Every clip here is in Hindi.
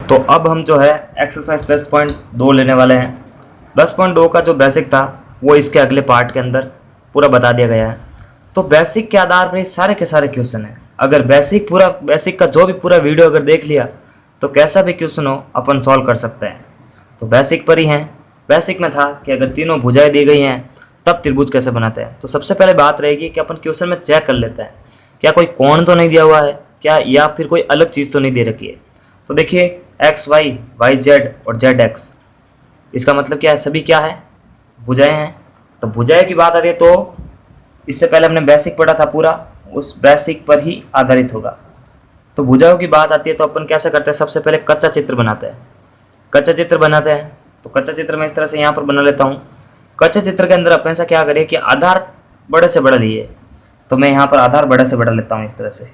तो अब हम जो है एक्सरसाइज 10.2 लेने वाले हैं। 10.2 का जो बेसिक था वो इसके अगले पार्ट के अंदर पूरा बता दिया गया है। तो बेसिक के आधार पर ये सारे के सारे क्वेश्चन हैं। अगर बेसिक का जो भी पूरा वीडियो अगर देख लिया तो कैसा भी क्वेश्चन हो अपन सॉल्व कर सकते हैं। तो बेसिक पर ही हैं। बेसिक में था कि अगर तीनों भुजाएं दी गई हैं तब त्रिभुज कैसे बनाते हैं। तो सबसे पहले बात रहेगी कि अपन क्वेश्चन में चेक कर लेते हैं क्या कोई कोण तो नहीं दिया हुआ है क्या, या फिर कोई अलग चीज़ तो नहीं दे रखी है। तो देखिए एक्स वाई, वाई जेड और जेड एक्स, इसका मतलब क्या है, सभी क्या है, भुजाएं हैं। तो भुजाएं की बात आती है तो इससे पहले हमने बेसिक पढ़ा था पूरा, उस बेसिक पर ही आधारित होगा। तो भुजाओं की बात आती है तो अपन कैसे करते हैं, सबसे पहले कच्चा चित्र बनाते हैं। कच्चा चित्र बनाते हैं तो कच्चा चित्र मैं इस तरह से यहाँ पर बना लेता हूँ। कच्चे चित्र के अंदर अपन से क्या करें कि आधार बड़े से बड़ा लिए, तो मैं यहाँ पर आधार बड़े से बड़ा लेता हूँ। इस तरह से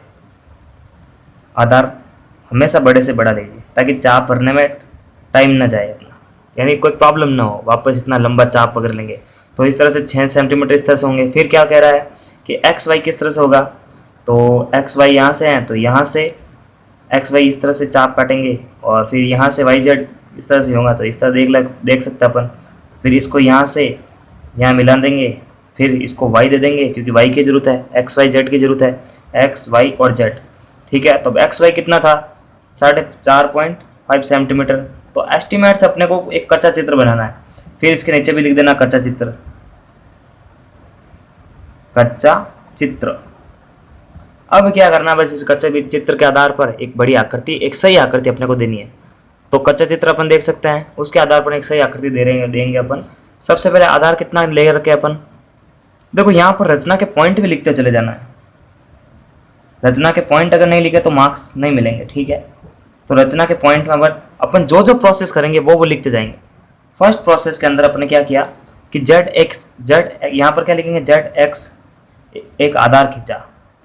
आधार हमेशा बड़े से बड़ा लीजिए ताकि चाप भरने में टाइम ना जाए अपना, यानी कोई प्रॉब्लम ना हो, वापस इतना लंबा चाप पकड़ लेंगे। तो इस तरह से 6 सेंटीमीटर इस तरह से होंगे। फिर क्या कह रहा है कि एक्स वाई किस तरह से होगा, तो एक्स वाई यहाँ से हैं तो यहाँ से एक्स वाई इस तरह से चाप काटेंगे, और फिर यहाँ से वाई जेड इस तरह से होगा। तो इस तरह देख सकते हैं अपन। फिर इसको यहाँ से यहाँ मिला देंगे, फिर इसको वाई दे देंगे क्योंकि वाई की ज़रूरत है, एक्स वाई जेड की ज़रूरत है, एक्स वाई और जेड। ठीक है, तो एक्स वाई कितना था, 4.5 सेंटीमीटर। तो एस्टिमेट से अपने को एक कच्चा चित्र बनाना है। फिर इसके नीचे भी लिख देना कच्चा चित्र, कच्चा चित्र। अब क्या करना है, बस इस कच्चे चित्र के आधार पर एक बड़ी आकृति, एक सही आकृति अपने को देनी है। तो कच्चा चित्र अपन देख सकते हैं, उसके आधार पर एक सही आकृति देंगे अपन। सबसे पहले आधार कितना ले रखे अपन, देखो यहाँ पर रचना के पॉइंट भी लिखते चले जाना है। रचना के पॉइंट अगर नहीं लिखे तो मार्क्स नहीं मिलेंगे। ठीक है, तो रचना के पॉइंट में अगर अपन जो जो प्रोसेस करेंगे वो लिखते जाएंगे। फर्स्ट प्रोसेस के अंदर अपने क्या किया कि जेड यहाँ पर क्या लिखेंगे, जेड एक्स एक आधार खींचा,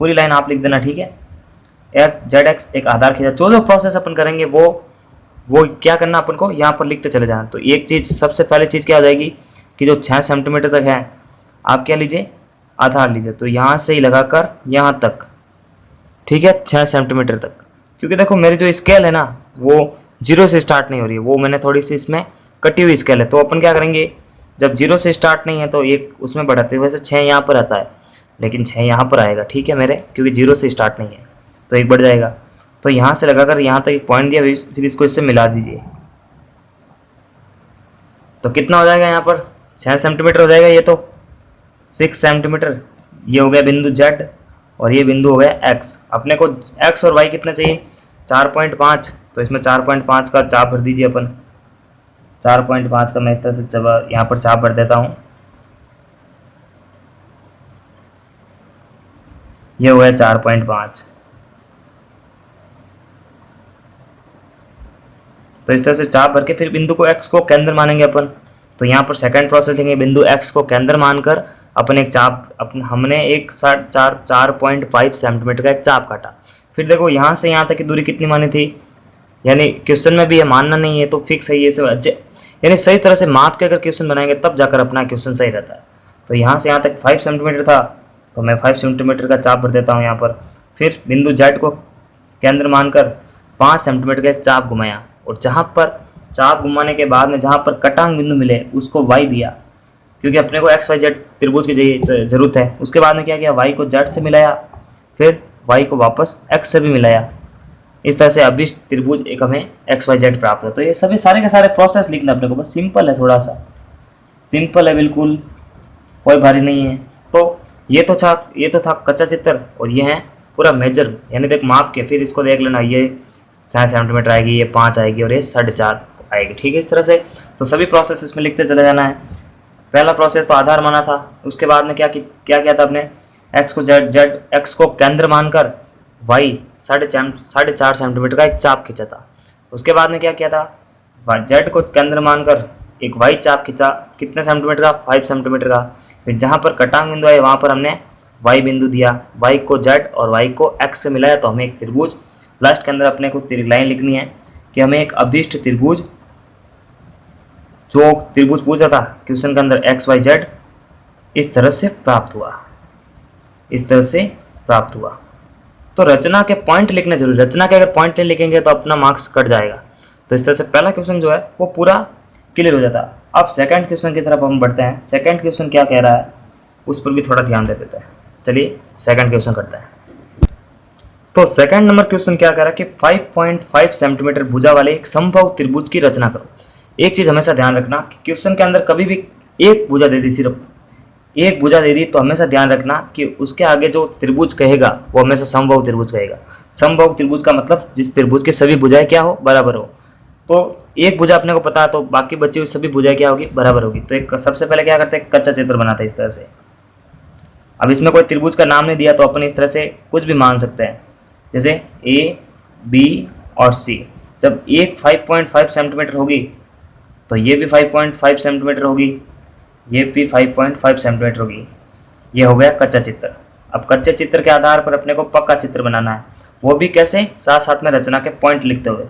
पूरी लाइन आप लिख देना। ठीक है, जेड एक्स एक आधार खींचा। जो जो प्रोसेस अपन करेंगे वो क्या करना अपन को यहाँ पर लिखते चले जाना। तो एक चीज़, सबसे पहले चीज़ क्या हो जाएगी कि जो 6 सेंटीमीटर तक है आप क्या लीजिए, आधार लीजिए। तो यहाँ से ही लगाकर यहाँ तक, ठीक है, 6 सेंटीमीटर तक। क्योंकि देखो मेरी जो स्केल है ना वो 0 से स्टार्ट नहीं हो रही है, वो मैंने थोड़ी सी इसमें कटी हुई स्केल है। तो अपन क्या करेंगे, जब 0 से स्टार्ट नहीं है तो एक उसमें बढ़ाते, वैसे 6 यहाँ पर आता है लेकिन 6 यहाँ पर आएगा। ठीक है मेरे, क्योंकि 0 से स्टार्ट नहीं है तो एक बढ़ जाएगा। तो यहाँ से लगाकर यहाँ तक एक पॉइंट दिया, फिर इसको इससे मिला दीजिए। तो कितना हो जाएगा, यहाँ पर 6 सेंटीमीटर हो जाएगा। ये तो 6 सेंटीमीटर, ये हो गया बिंदु जेड और ये बिंदु हो गया एक्स। अपने को एक्स और वाई कितना चाहिए, 4.5। तो इसमें 4.5 का चाप भर दीजिए अपन। 4.5 का मैं इस तरह से यहाँ पर चाप भर देता हूँ। ये हो गया 4.5। तो इस तरह से चाप भर के फिर बिंदु को एक्स को केंद्र मानेंगे अपन। तो यहाँ पर सेकंड प्रोसेस लेंगे, बिंदु एक्स को केंद्र मानकर अपन एक चाप, हमने एक 4.5 सेंटीमीटर का एक चाप काटा। फिर देखो यहाँ से यहाँ तक की दूरी कितनी मानी थी, यानी क्वेश्चन में भी ये मानना नहीं है तो फिक्स है ये सब, यानी सही तरह से माप के अगर क्वेश्चन बनाएंगे तब जाकर अपना क्वेश्चन सही रहता है। तो यहाँ से यहाँ तक 5 सेंटीमीटर था तो मैं 5 सेंटीमीटर का चाप भर देता हूँ यहाँ पर। फिर बिंदु जेड को केंद्र मानकर 5 सेंटीमीटर का एक चाप घुमाया, और जहाँ पर चाप घुमाने के बाद में जहाँ पर कटांग बिंदु मिले उसको वाई दिया, क्योंकि अपने को एक्स वाई जेड त्रिभुज की जरूरत है। उसके बाद में क्या किया, वाई को जेड से मिलाया, फिर वाई को वापस एक्स से भी मिलाया। इस तरह से अभिष्ट त्रिभुज एक हमें एक्स वाई जेड प्राप्त हो। तो ये सभी सारे के सारे प्रोसेस लिखना अपने को, बस सिंपल है, थोड़ा सा सिंपल है, बिल्कुल कोई भारी नहीं है। तो ये तो था कच्चा चित्र, और ये है पूरा मेजर, यानी देख माप के। फिर इसको देख लेना, ये 6 सेंटीमीटर आएगी, ये 5 आएगी और ये 4.5 आएगी। ठीक है, इस तरह से तो सभी प्रोसेस इसमें लिखते चले जाना है। पहला प्रोसेस तो आधार माना था, उसके बाद में क्या किया था अपने, एक्स को जेड एक्स को केंद्र मानकर वाई 4.5 सेंटीमीटर का एक चाप खींचा था। उसके बाद में क्या किया था, जेड को केंद्र मानकर एक वाई चाप खींचा, कितने सेंटीमीटर का, 5 सेंटीमीटर का। फिर जहाँ पर कटांग बिंदु है वहाँ पर हमने वाई बिंदु दिया, वाई को जेड और वाई को एक्स से मिलाया तो हमें एक त्रिभुज। लास्ट के अंदर अपने को लाइन लिखनी है कि हमें एक अभिष्ट त्रिभुज, जो त्रिभुज पूछा था क्वेश्चन के अंदर एक्स वाई जेड, इस तरह से प्राप्त हुआ, इस तरह से प्राप्त हुआ। तो रचना के पॉइंट लिखने जरूरी, रचना के अगर पॉइंट नहीं लिखेंगे तो अपना मार्क्स कट जाएगा। तो इस तरह से पहला क्वेश्चन जो है वो पूरा क्लियर हो जाता है। अब सेकंड क्वेश्चन की तरफ हम बढ़ते हैं। सेकंड क्वेश्चन क्या कह रहा है उस पर भी थोड़ा ध्यान दे देते हैं। चलिए सेकंड क्वेश्चन करते हैं। तो सेकंड नंबर क्वेश्चन क्या कह रहा है कि 5.5 सेंटीमीटर भुजा वाले एक समबाहु त्रिभुज की रचना करो। एक चीज हमेशा ध्यान रखना कि क्वेश्चन के अंदर कभी भी एक भुजा दे दी, सिर्फ एक भुजा दे दी, तो हमेशा ध्यान रखना कि उसके आगे जो त्रिभुज कहेगा वो हमेशा समबाहु त्रिभुज कहेगा। समबाहु त्रिभुज का मतलब जिस त्रिभुज की सभी भुजाएं क्या हो, बराबर हो। तो एक भुजा अपने को पता है तो बाकी बची हुई सभी भुजाएं क्या होगी, बराबर होगी। तो एक सबसे पहले क्या करते हैं, कच्चा चित्र बनाते हैं इस तरह से। अब इसमें कोई त्रिभुज का नाम नहीं दिया तो अपन इस तरह से कुछ भी मान सकते हैं, जैसे ए, बी और सी। जब एक 5.5 सेंटीमीटर होगी तो ये भी 5.5 सेंटीमीटर होगी, ये भी 5.5 सेंटीमीटर होगी। ये हो गया कच्चा चित्र। अब कच्चे चित्र के आधार पर अपने को पक्का चित्र बनाना है, वो भी कैसे, साथ साथ में रचना के पॉइंट लिखते हुए।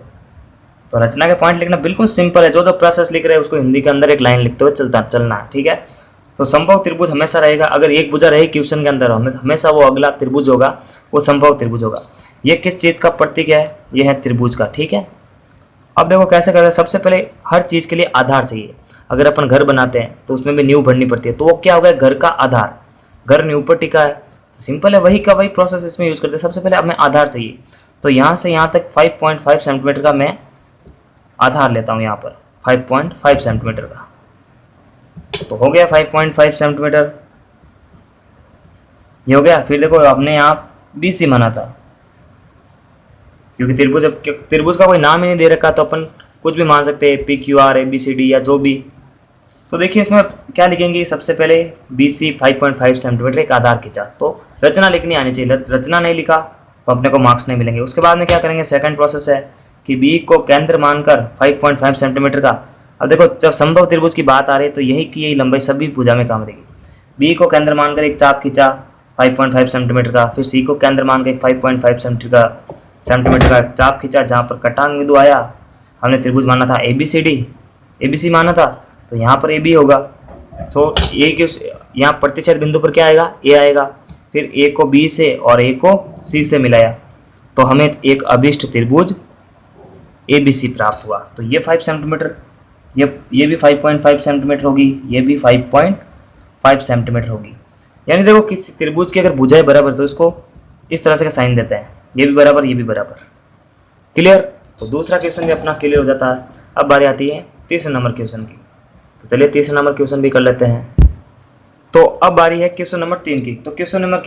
तो रचना के पॉइंट लिखना बिल्कुल सिंपल है, जो प्रोसेस लिख रहे हैं उसको हिंदी के अंदर एक लाइन लिखते हुए चलना है, ठीक है। तो समबाहु त्रिभुज हमेशा रहेगा, अगर एक भुजा रही क्वेश्चन के अंदर हमेशा वो अगला त्रिभुज होगा वो समबाहु त्रिभुज होगा। ये किस चीज का प्रतीक है, ये है त्रिभुज का, ठीक है। अब देखो कैसे करते हैं। सबसे पहले हर चीज के लिए आधार चाहिए। अगर अपन घर बनाते हैं तो उसमें भी नींव भरनी पड़ती है, तो वो क्या हो गया, घर का आधार। घर नींव पर टिका है, तो सिंपल है, वही का वही प्रोसेस इसमें यूज करते हैं। सबसे पहले हमें आधार चाहिए, तो यहाँ से यहाँ तक 5.5 सेंटीमीटर का मैं आधार लेता हूँ, यहाँ पर 5.5 सेंटीमीटर का। तो हो गया 5.5 सेंटीमीटर, ये हो गया। फिर देखो आपने यहाँ BC माना था, क्योंकि त्रिभुज का कोई नाम ही नहीं दे रखा तो अपन कुछ भी मान सकते हैं, PQR ABCD या जो भी। तो देखिए इसमें क्या लिखेंगे, सबसे पहले BC 5.5 सेंटीमीटर एक आधार खींचा, तो रचना लिखनी आनी चाहिए। रचना नहीं लिखा तो अपने को मार्क्स नहीं मिलेंगे। उसके बाद में क्या करेंगे, सेकंड प्रोसेस है कि B को केंद्र मानकर 5.5 सेंटीमीटर का। अब देखो जब समबाहु त्रिभुज की बात आ रही है तो यही की यही लंबाई सभी भुजा में काम देगी। B को केंद्र मानकर एक चाप खींचा 5.5 सेंटीमीटर का, फिर C को केंद्र मानकर 5.5 सेंटीमीटर का चाप खींचा, जहाँ पर कटांग बिंदु आया हमने त्रिभुज माना था ABC माना था, तो यहाँ पर AB होगा। सो ए के यहाँ प्रतिच्छेद बिंदु पर क्या आएगा, A आएगा। फिर A को B से और A को C से मिलाया तो हमें एक अभिष्ट त्रिभुज ABC प्राप्त हुआ। तो ये 5 सेंटीमीटर, ये भी 5.5 सेंटीमीटर होगी, ये भी 5.5 सेंटीमीटर होगी। यानी देखो किसी त्रिभुज की अगर भुजाएं बराबर तो इसको इस तरह से साइन देते हैं, ये भी बराबर ये भी बराबर। क्लियर। तो दूसरा क्वेश्चन भी अपना क्लियर हो जाता है। अब बारी आती है तीसरे नंबर क्वेश्चन की, तो चलिए तीसरे नंबर क्वेश्चन भी कर लेते हैं। तो अब बारी है क्वेश्चन नंबर 3 की। तो क्वेश्चन नंबर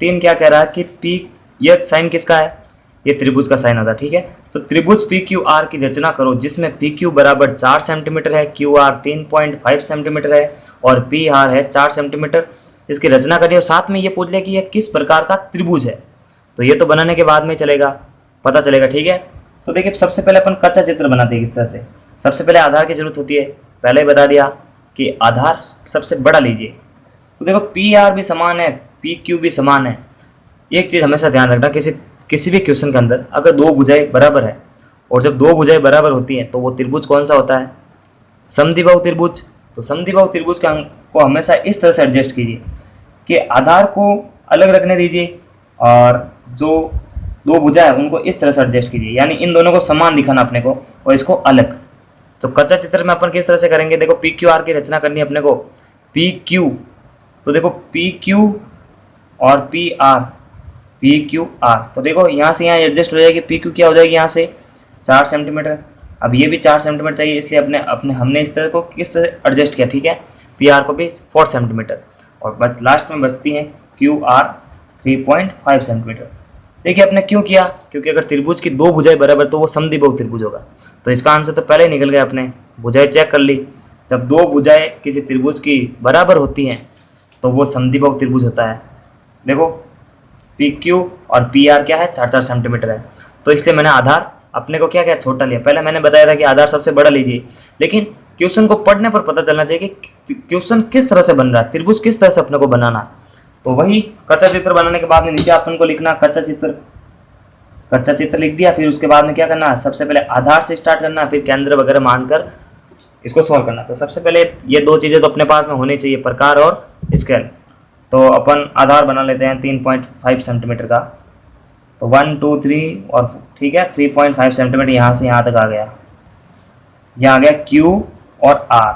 3 क्या कह रहा है कि P, यह साइन किसका है, ये त्रिभुज का साइन होता है, ठीक है। तो त्रिभुज PQR की रचना करो जिसमें PQ बराबर 4 सेंटीमीटर है, QR 3.5 सेंटीमीटर है और PR है 4 सेंटीमीटर। इसकी रचना करिए और साथ में ये पूछ लिया कि यह किस प्रकार का त्रिभुज है। तो ये तो बनाने के बाद में चलेगा, पता चलेगा, ठीक है। तो देखिए सबसे पहले अपन कच्चा चित्र बनाते हैं किस तरह से। सबसे पहले आधार की जरूरत होती है, पहले ही बता दिया कि आधार सबसे बड़ा लीजिए। तो देखो PR भी समान है, PQ भी समान है। एक चीज़ हमेशा ध्यान रखना, किसी भी क्वेश्चन के अंदर अगर दो भुजाएं बराबर है और जब दो भुजाएं बराबर होती हैं तो वो त्रिभुज कौन सा होता है, समद्विबाहु त्रिभुज। तो समद्विबाहु त्रिभुज को हमेशा इस तरह से एडजस्ट कीजिए कि आधार को अलग रखने दीजिए और जो दो भुजा है उनको इस तरह से एडजस्ट कीजिए, यानी इन दोनों को समान दिखाना अपने को और इसको अलग। तो कच्चा चित्र में अपन किस तरह से करेंगे, देखो PQR की रचना करनी है अपने को, PQ। तो देखो PQ और PQR, तो देखो यहाँ से यहाँ एडजस्ट हो जाएगी। PQ क्या हो जाएगी यहाँ से 4 सेंटीमीटर, अब ये भी 4 सेंटीमीटर चाहिए, इसलिए अपने हमने इस तरह को किस तरह से एडजस्ट किया, ठीक है। PR को भी 4 सेंटीमीटर और बस लास्ट में बचती है QR 3.5 सेंटीमीटर। देखिए आपने क्यों किया, क्योंकि अगर त्रिभुज की दो भुजाएं बराबर तो वो समद्विबाहु त्रिभुज होगा। तो इसका आंसर तो पहले ही निकल गया, अपने भुजाएं चेक कर ली। जब दो भुजाएं किसी त्रिभुज की बराबर होती हैं तो वो समद्विबाहु त्रिभुज होता है। देखो PQ और PR क्या है, 4-4 सेंटीमीटर है, तो इसलिए मैंने आधार अपने को क्या क्या छोटा लिया। पहले मैंने बताया था कि आधार सबसे बड़ा लीजिए, लेकिन क्वेश्चन को पढ़ने पर पता चलना चाहिए कि क्वेश्चन किस तरह से बन रहा है, त्रिभुज किस तरह से अपने को बनाना है। तो वही कच्चा चित्र बनाने के बाद में नीचे अपन को लिखना कच्चा चित्र लिख दिया। फिर उसके बाद में क्या करना है, सबसे पहले आधार से स्टार्ट करना, फिर केंद्र वगैरह मानकर इसको सॉल्व करना। तो सबसे पहले ये दो चीज़ें तो अपने पास में होनी चाहिए, प्रकार और स्केल। तो अपन आधार बना लेते हैं 3.5 सेंटीमीटर का। तो 1 2 3 और ठीक है 3.5 सेंटीमीटर यहाँ से यहाँ तक आ गया। यह आ गया Q और R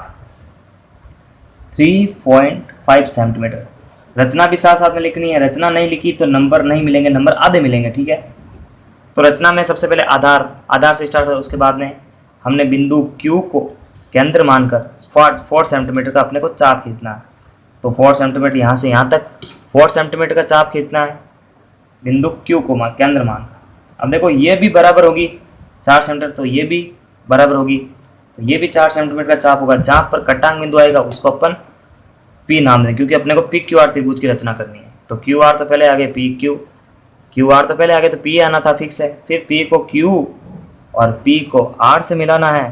3.5 सेंटीमीटर। रचना भी साथ साथ में लिखनी है, रचना नहीं लिखी तो नंबर नहीं मिलेंगे, नंबर आधे मिलेंगे, ठीक है। तो रचना में सबसे पहले आधार से स्टार्ट होता है, उसके बाद में हमने बिंदु Q को केंद्र मानकर 4 सेंटीमीटर का अपने को चाप खींचना है। तो 4 सेंटीमीटर यहाँ से यहाँ तक 4 सेंटीमीटर का चाप खींचना है बिंदु Q को केंद्र मानकर। अब देखो ये भी बराबर होगी 4 सेंटीमीटर, तो ये भी बराबर होगी, तो ये भी 4 सेंटीमीटर का चाप होगा। जहाँ पर कटांग बिंदु आएगा उसको अपन P नाम दें, क्योंकि अपने को PQR त्रिभुज की रचना करनी है। तो QR तो पहले आगे PQ, QR तो पहले आगे, तो P आना था फिक्स है। फिर P को Q और P को R से मिलाना है,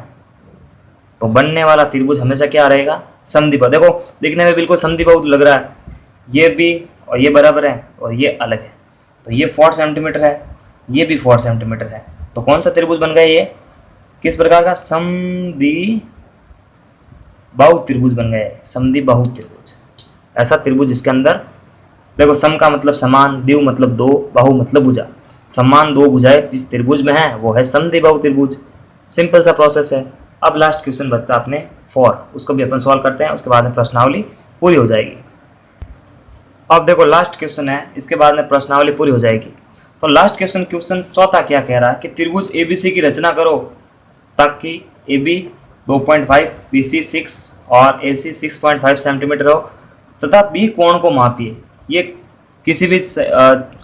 तो बनने वाला त्रिभुज हमेशा क्या रहेगा, समद्विबाहु। देखो दिखने में बिल्कुल समद्विबाहु लग रहा है, ये भी और ये बराबर है और ये अलग है, तो ये 4 सेंटीमीटर है, ये भी 4 सेंटीमीटर है। तो कौन सा त्रिभुज बन गया, ये किस प्रकार का, समद्विबाहु त्रिभुज बन गया है, समद्विबाहु त्रिभुज। ऐसा त्रिभुज जिसके अंदर देखो सम का मतलब समान, द्विव मतलब दो, बाहु मतलब भुजा, समान दो भुजाएं जिस त्रिभुज में है वो है समद्विबाहु त्रिभुज। सिंपल सा प्रोसेस है। अब लास्ट क्वेश्चन बचता अपने 4, उसको भी अपन सॉल्व करते हैं, उसके बाद में प्रश्नावली पूरी हो जाएगी। अब देखो लास्ट क्वेश्चन है, इसके बाद में प्रश्नावली पूरी हो जाएगी। तो लास्ट क्वेश्चन चौथा क्या कह रहा है कि त्रिभुज ABC की रचना करो ताकि AB 2.5, BC 6 और AC 6.5 सेंटीमीटर हो तथा B कोण को मापिए। ये किसी भी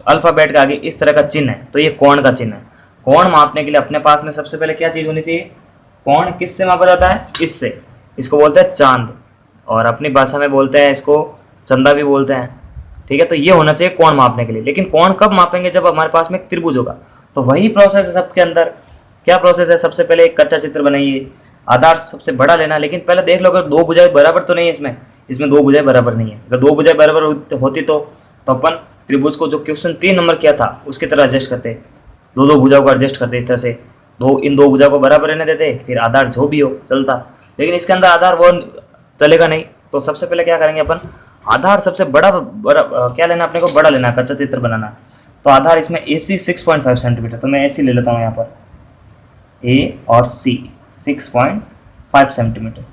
अल्फाबेट के आगे इस तरह का चिन्ह है, तो ये कोण का चिन्ह है। कोण मापने के लिए अपने पास में सबसे पहले क्या चीज़ होनी चाहिए, कोण किससे मापा जाता है, इससे। इसको बोलते हैं चांद, और अपनी भाषा में बोलते हैं इसको चंदा भी बोलते हैं, ठीक है। तो ये होना चाहिए कोण मापने के लिए। लेकिन कोण कब मापेंगे, जब हमारे पास में एक त्रिभुज होगा। तो वही प्रोसेस है सबके अंदर। क्या प्रोसेस है, सबसे पहले एक कच्चा चित्र बनाइए, आधार सबसे बड़ा लेना। लेकिन पहले देख लो अगर 2 भुजाएं बराबर तो नहीं है, इसमें 2 भुजाएं बराबर नहीं है। अगर 2 भुजाएं बराबर होती तो अपन त्रिभुज को जो क्वेश्चन 3 नंबर किया था उसकी तरह एडजस्ट करते, 2 भुजाओं को एडजस्ट करते इस तरह से, इन 2 भुजाओं को बराबर रहने देते, फिर आधार जो भी हो चलता। लेकिन इसके अंदर आधार वो चलेगा नहीं। तो सबसे पहले क्या करेंगे अपन, आधार सबसे बड़ा क्या लेना, अपने को बड़ा लेना, कच्चा चित्र बनाना। तो आधार इसमें AC 6.5 सेंटीमीटर, तो मैं AC ले लेता हूँ यहाँ पर, A और C 6.5 सेंटीमीटर।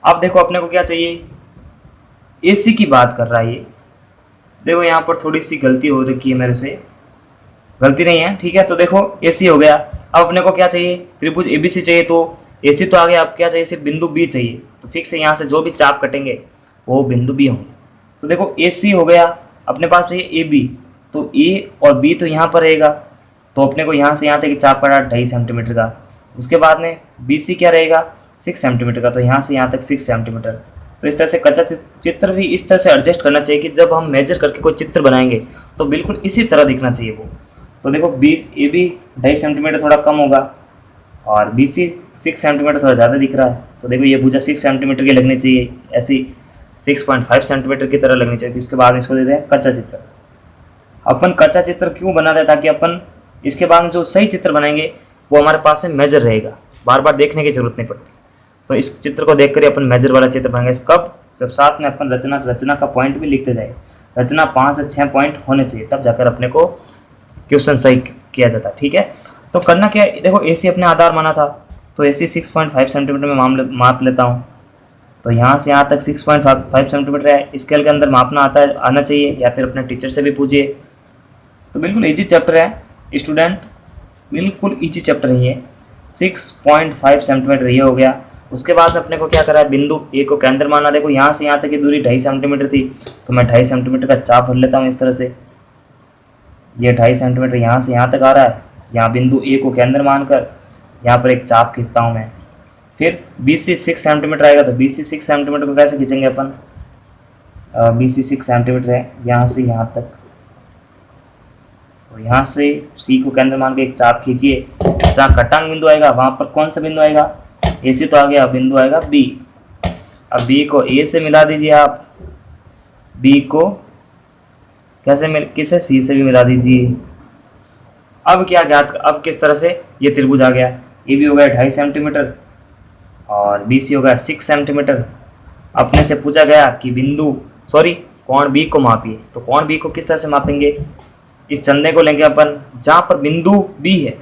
अब देखो अपने को क्या चाहिए, AC की बात कर रहा है ये। देखो यहाँ पर थोड़ी सी गलती हो रखी है मेरे से, गलती नहीं है, ठीक है। तो देखो AC हो गया। अब अपने को क्या चाहिए, त्रिभुज ABC चाहिए, तो AC तो आ गया। अब क्या चाहिए, सिर्फ बिंदु B चाहिए। तो फिक्स है, यहाँ से जो भी चाप कटेंगे वो बिंदु B होंगे। तो देखो AC हो गया, अपने पास चाहिए AB, तो A और B तो यहाँ पर रहेगा। तो अपने को यहाँ से यहाँ तक चाप कटा 2.5 सेंटीमीटर का। उसके बाद में BC क्या रहेगा, 6 सेंटीमीटर का, तो यहाँ से यहाँ तक 6 सेंटीमीटर। तो इस तरह से कच्चा चित्र भी इस तरह से एडजस्ट करना चाहिए कि जब हम मेजर करके कोई चित्र बनाएंगे तो बिल्कुल इसी तरह दिखना चाहिए वो। तो देखो AB 2.5 सेंटीमीटर थोड़ा कम होगा और BC 6 सेंटीमीटर थोड़ा ज़्यादा दिख रहा है। तो देखो ये भुजा 6 सेंटीमीटर की लगनी चाहिए, ऐसी 6.5 सेंटीमीटर की तरह लगनी चाहिए। इसके बाद इसको देते हैं कच्चा चित्र। अपन कच्चा चित्र क्यों बनाते हैं, ताकि अपन इसके बाद जो सही चित्र बनाएंगे वो हमारे पास में मेजर रहेगा, बार बार देखने की जरूरत नहीं पड़ती। तो इस चित्र को देखकर अपन मेजर वाला चित्र बनाएंगे। कब, सब साथ में अपन रचना का पॉइंट भी लिखते जाए। रचना 5 से 6 पॉइंट होने चाहिए, तब जाकर अपने को क्वेश्चन सही किया जाता है, ठीक है। तो करना क्या है, देखो AC अपने आधार माना था, तो AC 6.5 सेंटीमीटर में माप लेता हूँ। तो यहाँ से यहाँ तक 6.5 सेंटीमीटर है। स्केल के अंदर मापना आना चाहिए, या फिर अपने टीचर से भी पूछिए। तो बिल्कुल ईजी चैप्टर है स्टूडेंट, बिल्कुल ईजी चैप्टर है ये। 6.5 सेंटीमीटर ये हो गया। उसके बाद अपने को क्या करा है, बिंदु A को केंद्र माना। देखो यहाँ से यहाँ तक की दूरी 2.5 सेंटीमीटर थी, तो मैं 2.5 सेंटीमीटर का चाप भर लेता हूँ इस तरह से। ये 2.5 सेंटीमीटर यहाँ से यहाँ तक आ रहा है। यहाँ बिंदु A को केंद्र मानकर यहाँ पर एक चाप खींचता हूँ मैं। फिर BC 6 सेंटीमीटर आएगा, तो BC 6 सेंटीमीटर को कैसे खींचेंगे अपन, BC 6 सेंटीमीटर है यहाँ से यहाँ तक। तो यहाँ से C को केंद्र मान के एक चाप खींचिए। जहाँ कटांग बिंदु आएगा वहाँ पर कौन सा बिंदु आएगा, AC तो आ गया, बिंदु आएगा B। अब B को A से मिला दीजिए आप, B को किसे C से भी मिला दीजिए। अब क्या ज्ञात, अब किस तरह से ये त्रिभुज आ गया, AB हो गया 2.5 सेंटीमीटर और BC हो गया 6 सेंटीमीटर। अपने से पूछा गया कि कोण B को मापिए। तो कोण B को किस तरह से मापेंगे, इस चंदे को लेंगे अपन, जहाँ पर बिंदु B है,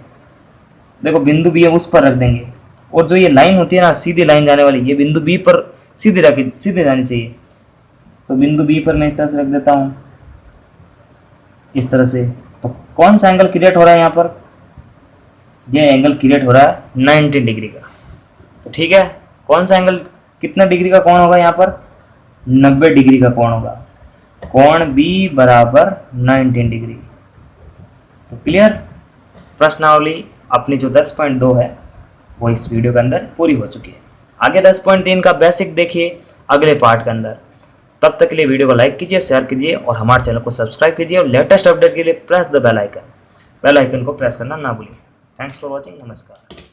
देखो बिंदु B है उस पर रख देंगे। और जो ये लाइन होती है ना, सीधी लाइन जाने वाली, ये बिंदु बी पर सीधे जानी चाहिए। तो बिंदु बी पर मैं इस तरह से रख देता हूँ, इस तरह से। तो कौन सा एंगल क्रिएट हो रहा है यहाँ पर? ये एंगल क्रिएट हो रहा है 90 डिग्री का। तो ठीक है, कौन सा एंगल, कितना डिग्री का कोण होगा यहाँ पर? 90 डिग्री का कोण होगा। कोण बी बराबर 19 डिग्री। तो क्लियर, प्रश्नावली अपनी जो 10.2 है वो इस वीडियो के अंदर पूरी हो चुकी है। आगे 10.3 का बेसिक देखिए अगले पार्ट के अंदर। तब तक के लिए वीडियो को लाइक कीजिए, शेयर कीजिए और हमारे चैनल को सब्सक्राइब कीजिए, और लेटेस्ट अपडेट के लिए प्रेस द बेल आइकन को प्रेस करना ना भूलिए। Thanks for watching. नमस्कार।